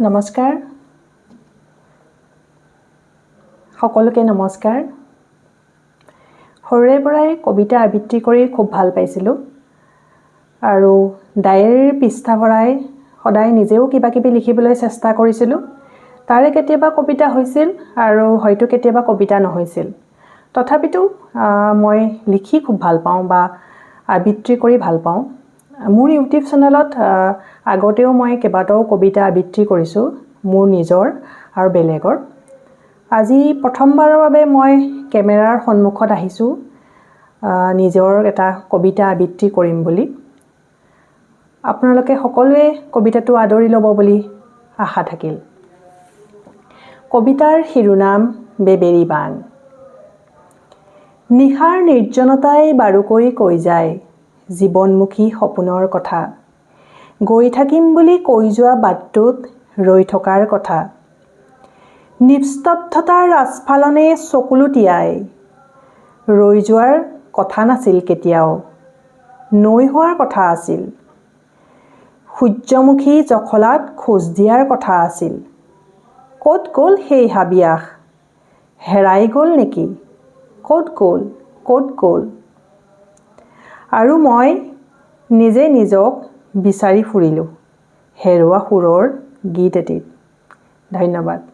নমস্কাৰ সকলোকে নমস্কাৰ সৰুৰে পৰাই কবিতা আবৃত্তি কৰি খুব ভাল পাইছিলোঁ আৰু ডায়েৰীৰ পৃষ্ঠা ভৰাই সদায় নিজেও কিবা কিবি লিখিবলৈ চেষ্টা কৰিছিলোঁ তাৰে কেতিয়াবা কবিতা হৈছিল আৰু হয়তো কেতিয়াবা কবিতা নহৈছিল তথাপিতো মই লিখি খুব ভাল পাওঁ বা আবৃত্তি কৰি ভাল পাওঁ মোৰ ইউটিউব চেনেলত আগতেও মই কেইবাটাও কবিতা আবৃত্তি কৰিছোঁ মোৰ নিজৰ আৰু বেলেগৰ আজি প্ৰথমবাৰৰ বাবে মই কেমেৰাৰ সন্মুখত আহিছোঁ নিজৰ এটা কবিতা আবৃত্তি কৰিম বুলি আপোনালোকে সকলোৱে কবিতাটো আদৰি ল'ব বুলি আশা থাকিল কবিতাৰ শিৰোনাম বেবেৰী বান নিশাৰ নিৰ্জনতাই বাৰুকৈ কৈ যায় জীৱনমুখী সপোনৰ কথা গৈ থাকিম বুলি কৈ যোৱা বাটটোত ৰৈ থকাৰ কথা নিস্তব্ধতাৰ আস্ফালনে চকুলুটিয়াই ৰৈ যোৱাৰ কথা নাছিল কেতিয়াও নৈ হোৱাৰ কথা আছিল সূৰ্যমুখী জখলাত খোজ দিয়াৰ কথা আছিল ক'ত গ'ল সেই হাবিয়াস হেৰাই গ'ল নেকি ক'ত গ'ল আৰু মই নিজে নিজক বিচাৰি ফুৰিলোঁ হেৰুৱা সুৰৰ গীত এটিত ধন্যবাদ